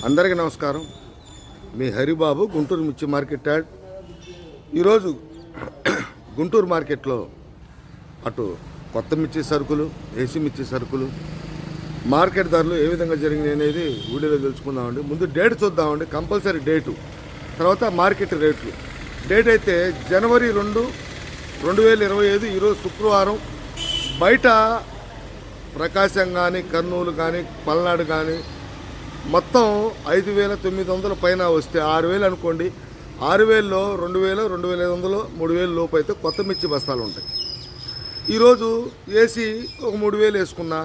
అందరికీ నమస్కారం. మీ హరిబాబు, గుంటూరు మిర్చి మార్కెట్ యార్డ్. ఈరోజు గుంటూరు మార్కెట్లో అటు కొత్త మిర్చి సరుకులు, ఏసీ మిర్చి సరుకులు, మార్కెట్ ధరలు ఏ విధంగా జరిగినాయి అనేది వీడియోలో తెలుసుకుందామండి. ముందు డేట్ చూద్దామండి, కంపల్సరీ డేటు, తర్వాత మార్కెట్ రేట్లు. డేట్ అయితే జనవరి 2, 2025, ఈరోజు శుక్రవారం. బయట ప్రకాశం కానీ, కర్నూలు కానీ, పల్నాడు కానీ మొత్తం 5,900 పైన వస్తే 6,000 అనుకోండి. 6,000లో 2,000, 2,500, 3,000 లోపు అయితే కొత్త మిర్చి బస్తాలు ఉంటాయి. ఈరోజు ఏసీ ఒక 3,000 వేసుకున్నా.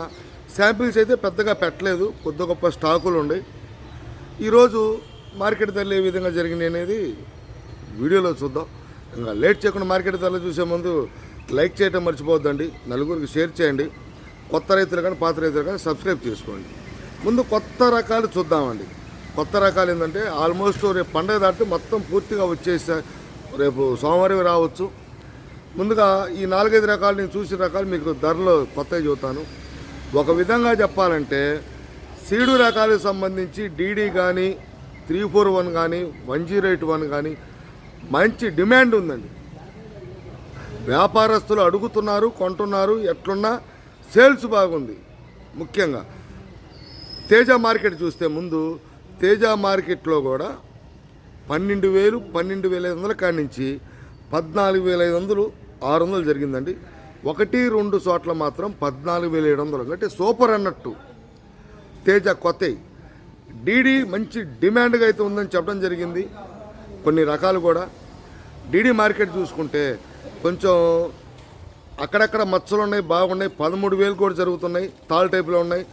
శాంపిల్స్ అయితే పెద్దగా పెట్టలేదు, కొద్ది గొప్ప స్టాకులు ఉన్నాయి. ఈరోజు మార్కెట్ ధరలు ఏ విధంగా జరిగినాయి అనేది వీడియోలో చూద్దాం. ఇంకా లేట్ చేయకుండా మార్కెట్ ధరలు చూసే ముందు లైక్ చేయడం మర్చిపోవద్దండి, నలుగురికి షేర్ చేయండి. కొత్త రైతులు కానీ పాత రైతులు కానీ సబ్స్క్రైబ్ చేసుకోండి. ముందు కొత్త రకాలు చూద్దామండి. కొత్త రకాలు ఏంటంటే ఆల్మోస్ట్ రేపు పండగ దాటితే మొత్తం పూర్తిగా వచ్చేసా, రేపు సోమవారం రావచ్చు. ముందుగా ఈ 4-5 రకాలు నేను చూసిన రకాలు మీకు ధరలు కొత్తగా చూస్తాను. ఒక విధంగా చెప్పాలంటే సీడు రకాలకు సంబంధించి డీడీ కానీ, 341 కానీ, 108 కానీ మంచి డిమాండ్ ఉందండి. వ్యాపారస్తులు అడుగుతున్నారు, కొంటున్నారు. ఎట్లున్నా సేల్స్ బాగుంది. ముఖ్యంగా తేజ మార్కెట్ చూస్తే ముందు తేజ మార్కెట్లో కూడా 12,000, 12,500 కాడి నుంచి 14,500, 600 జరిగిందండి. 1-2 చోట్ల మాత్రం 14,700. అంటే సూపర్ అన్నట్టు తేజ కొత్త. డీడీ మంచి డిమాండ్గా అయితే ఉందని చెప్పడం జరిగింది. కొన్ని రకాలు కూడా డీడీ మార్కెట్ చూసుకుంటే కొంచెం అక్కడక్కడ మచ్చలు ఉన్నాయి, బాగున్నాయి. 13,000 కూడా జరుగుతున్నాయి, తాల్ టైప్లో ఉన్నాయి.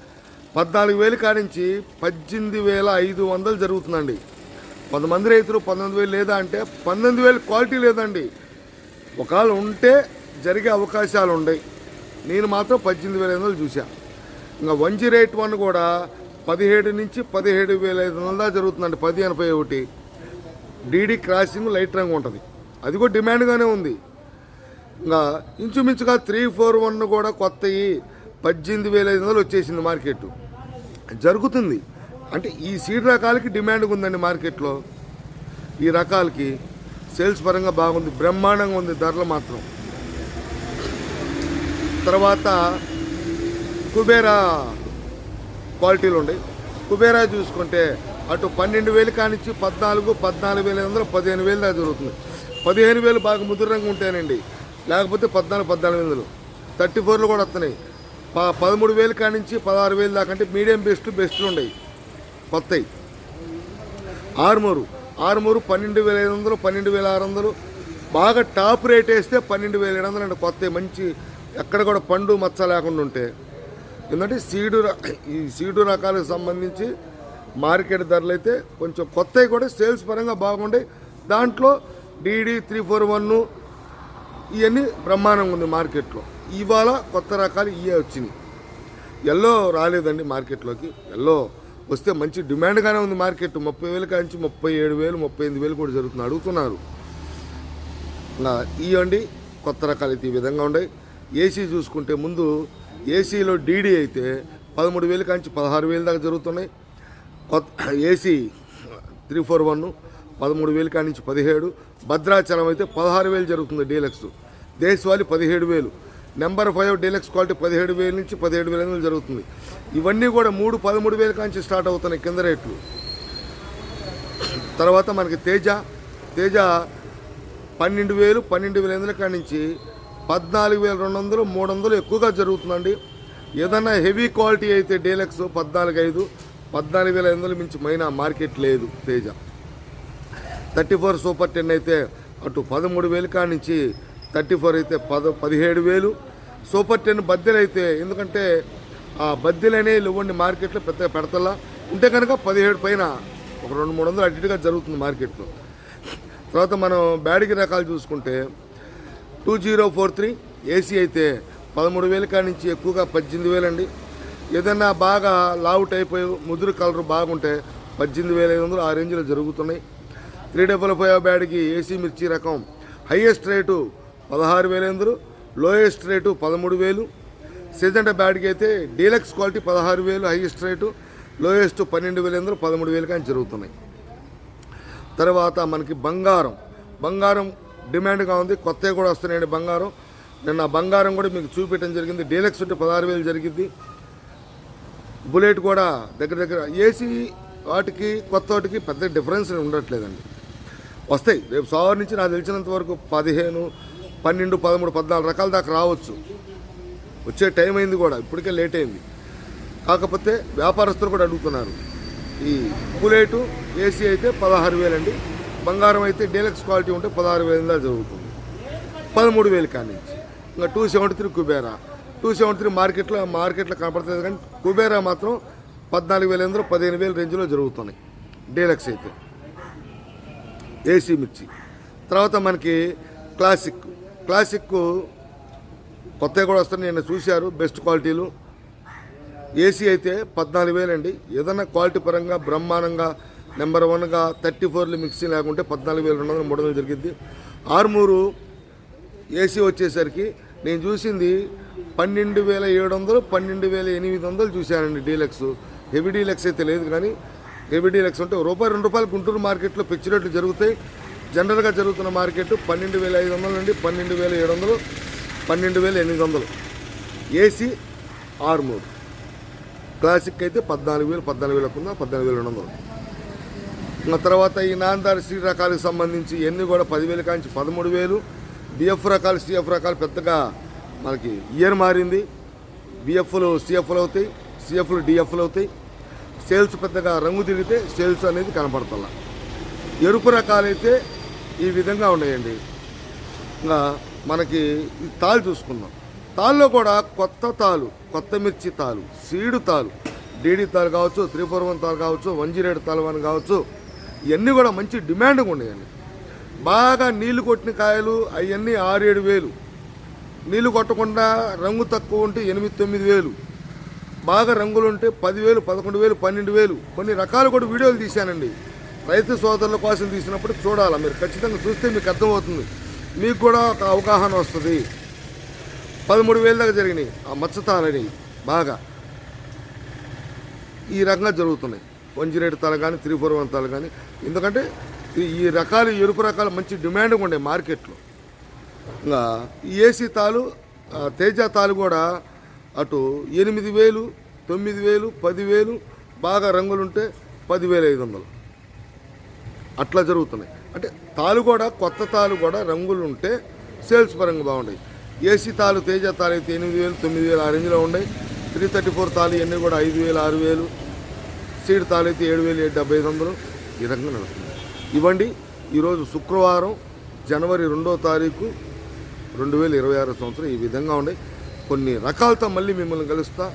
14,000 కాడించి 18,500 జరుగుతుందండి. కొంతమంది రైతులు 19,000 లేదా అంటే 19,000 క్వాలిటీ లేదండి. ఒకవేళ ఉంటే జరిగే అవకాశాలు ఉన్నాయి. నేను మాత్రం 18,500 చూసా. ఇంకా 108 కూడా 17 నుంచి 17,500 దాకా జరుగుతుందండి. 1081 డీడీ క్రాసింగ్ లైట్ రంగు ఉంటుంది, అది కూడా డిమాండ్గానే ఉంది. ఇంకా ఇంచుమించుగా 341 కూడా కొత్తవి 18,500 వచ్చేసింది. మార్కెట్ జరుగుతుంది. అంటే ఈ సీడ్ రకాలకి డిమాండ్ ఉందండి మార్కెట్లో. ఈ రకాలకి సేల్స్ పరంగా బాగుంది, బ్రహ్మాండంగా ఉంది ధరలు మాత్రం. తర్వాత కుబేరా క్వాలిటీలు ఉన్నాయి. కుబేరా చూసుకుంటే అటు 12,000 కానించి 14,000, 14,500, 15,000 దాకా జరుగుతుంది. 15,000 బాగా ముదురు రంగు ఉంటాయండి, లేకపోతే 14,000, 14,500. 34లో కూడా వస్తున్నాయి. 13,000 కానించి 16,000 దాకా అంటే మీడియం బెస్ట్లు ఉన్నాయి కొత్తవి. ఆర్మూరు 12,500, 12,600. బాగా టాప్ రేట్ వేస్తే 12,700 అంటే కొత్తవి మంచి, ఎక్కడ కూడా పండు మచ్చ లేకుండా ఉంటే. ఎందుకంటే ఈ సీడు రకాలకు సంబంధించి మార్కెట్ ధరలు అయితే కొంచెం కొత్తవి కూడా సేల్స్ పరంగా బాగుండే. దాంట్లో డీడీ 341 ఇవన్నీ బ్రహ్మాండంగా ఉంది మార్కెట్లో. ఇవాళ కొత్త రకాలు ఇవే వచ్చినాయి. ఎల్లో రాలేదండి మార్కెట్లోకి. ఎల్లో వస్తే మంచి డిమాండ్గానే ఉంది మార్కెట్. 30,000 కాంచి 37,000, 38,000 కూడా జరుగుతుంది, అడుగుతున్నారు. ఇవ్వండి కొత్త రకాలు అయితే ఈ విధంగా ఉన్నాయి. ఏసీ చూసుకుంటే ముందు ఏసీలో డీడీ అయితే 13,000 కాంచి 16,000 దాకా జరుగుతున్నాయి. కొత్త ఏసీ 341 13,000 కానించి 17. భద్రాచలం అయితే 16,000 జరుగుతుంది డీలక్స్. దేశవాళి 17,000. నెంబర్ 5 డీలక్స్ క్వాలిటీ 17,000 నుంచి 17,500 జరుగుతుంది. ఇవన్నీ కూడా 13,000 కాంచి స్టార్ట్ అవుతున్నాయి కింద రేట్లు. తర్వాత మనకి తేజ 12,000, 12,500 కానించి 14,200, 300 ఎక్కువగా జరుగుతుందండి. ఏదన్నా హెవీ క్వాలిటీ అయితే డీలక్స్ 14,500, 14,500 మించి మైనా మార్కెట్ లేదు. తేజ 34 సూపర్ 10 అయితే అటు 13,000 కానించి 34 అయితే 17,000. సూపర్ 10 బద్దెలు అయితే, ఎందుకంటే ఆ బద్దెలు అనేవి ఇవ్వండి మార్కెట్లో పెద్దగా పెడతల్లా ఉంటే కనుక 17 పైన ఒక 200-300 అటుగా జరుగుతుంది మార్కెట్లో. తర్వాత మనం బ్యాడిగి రకాలు చూసుకుంటే 2043 ఏసీ అయితే 13,000 కానించి ఎక్కువగా 18,000 అండి. ఏదన్నా బాగా లావుట్ అయిపోయి ముదురు కలర్ బాగుంటే 18,500 ఆ రేంజ్లో జరుగుతున్నాయి. 355 బ్యాడ్కి ఏసీ మిర్చి రకం highest rate 16,500, lowest rate 13,000. Syngenta Byadgi అయితే deluxe quality 16,000 highest rate, lowest 12,800 13,000 కానీ జరుగుతున్నాయి. తర్వాత మనకి బంగారం డిమాండ్గా ఉంది. కొత్తవి కూడా వస్తున్నాయండి బంగారం. నిన్న బంగారం కూడా మీకు చూపించడం జరిగింది. డీలక్స్ ఉంటే 16,000 జరిగింది. బుల్లెట్ కూడా దగ్గర ఏసీ వాటికి కొత్త వాటికి పెద్ద డిఫరెన్స్ ఉండట్లేదండి. వస్తాయి రేపు సోమవారం నుంచి నాకు తెలిసినంత వరకు 15, 12, 13, 14 రకాల దాకా రావచ్చు. వచ్చే టైం అయింది కూడా, ఇప్పటికే లేట్ అయింది. కాకపోతే వ్యాపారస్తులు కూడా అడుగుతున్నారు. ఈ బుల్లెట్ ఏసీ అయితే 16,000 అండి. బంగారం అయితే డీలక్స్ క్వాలిటీ ఉంటే 16,000 దాకా జరుగుతుంది. 13,000 కానీ నుంచి ఇంకా 273 కుబేరా 273 మార్కెట్లో కనపడుతుంది. కానీ కుబేరా మాత్రం 14,800 15,000 రేంజ్లో జరుగుతున్నాయి డీలక్స్ అయితే ఏసీ మిర్చి. తర్వాత మనకి క్లాసిక్ కొత్తవి కూడా వస్తున్నాయి. నేను చూశారు బెస్ట్ క్వాలిటీలు. ఏసీ అయితే 14,000 అండి. ఏదన్నా క్వాలిటీ పరంగా బ్రహ్మాండంగా నెంబర్ 1గా 34 మిక్సీ లేకుంటే 14,200 300 జరిగింది. ఆర్మూరు ఏసీ వచ్చేసరికి నేను చూసింది 12,700 12,800 చూశానండి డీలక్స్. హెవీ డీలక్స్ అయితే లేదు, కానీ హెవీ డీలక్స్ ఉంటే ₹2 గుంటూరు మార్కెట్లో పిచ్చి రేట్లు జరుగుతాయి. జనరల్గా జరుగుతున్న మార్కెట్ 12,500 నుండి 12,700 12,800 ఏసీ ఆర్మూర్. క్లాసిక్ అయితే 14,000 14,200. ఇంకా తర్వాత ఈ నాందారి శ్రీ రకాలకు సంబంధించి ఇవన్నీ కూడా 10,000 కాంచి 13,000. బిఎఫ్ రకాలు సిఎఫ్ రకాలు పెద్దగా మనకి ఇయర్ మారింది. బిఎఫ్లు సిఎఫ్లు అవుతాయి, సిఎఫ్లు డిఎఫ్లు అవుతాయి. సేల్స్ పెద్దగా రంగు తిరిగితే సేల్స్ అనేది కనపడుతుందా. ఎరుపు రకాలైతే ఈ విధంగా ఉన్నాయండి. ఇంకా మనకి ఈ తాళ్ళు చూసుకుందాం. తాళ్ళలో కూడా కొత్త మిర్చి తాలు, సీడు తాలు, డీడీ తాలు కావచ్చు, 341 తాలు కావచ్చు, 108 తాలు అని కావచ్చు. ఇవన్నీ కూడా మంచి డిమాండ్గా ఉన్నాయండి. బాగా నీళ్లు కొట్టిన కాయలు అవన్నీ 6-7,000. నీళ్లు కొట్టకుండా రంగు తక్కువ ఉంటే 8-9,000. బాగా రంగులు ఉంటే 10,000 11,000 12,000. కొన్ని రకాలు కూడా వీడియోలు తీశానండి. రైతు సోదరుల కోసం తీసినప్పుడు చూడాలి. మీరు ఖచ్చితంగా చూస్తే మీకు అర్థమవుతుంది, మీకు కూడా ఒక అవగాహన వస్తుంది. 13,000 దాకా జరిగినాయి ఆ మచ్చతాలని. బాగా ఈ రకంగా జరుగుతున్నాయి 108 తాలు కానీ 341 తాలు కానీ. ఎందుకంటే ఈ రకాలు ఎరుపు రకాలు మంచి డిమాండ్గా ఉండే మార్కెట్లో. ఇంకా ఏసీ తాలు తేజ తాలు కూడా అటు 8,000 9,000 10,000. బాగా రంగులుంటే 10,500 అట్లా జరుగుతున్నాయి. అంటే తాలు కూడా కొత్త తాలు కూడా రంగులు ఉంటే సేల్స్ పరంగా బాగుంటాయి. ఏసీ తాలు తేజ తాలు అయితే 8,000 9,000 ఆ రేంజ్లో ఉన్నాయి. 334 తాలు ఇవన్నీ కూడా 5,000 6,000. సీడ్ తాలు అయితే 7,000 7,500 ఈ రకంగా నడుస్తుంది. ఇవ్వండి ఈరోజు శుక్రవారం జనవరి 2వ తారీఖు 2026 సంవత్సరం ఈ విధంగా ఉన్నాయి. కొన్ని రకాలతో మళ్ళీ మిమ్మల్ని కలుస్తా.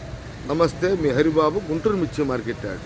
నమస్తే, మీ హరిబాబు, గుంటూరు మిర్చి మార్కెట్ యార్డ్.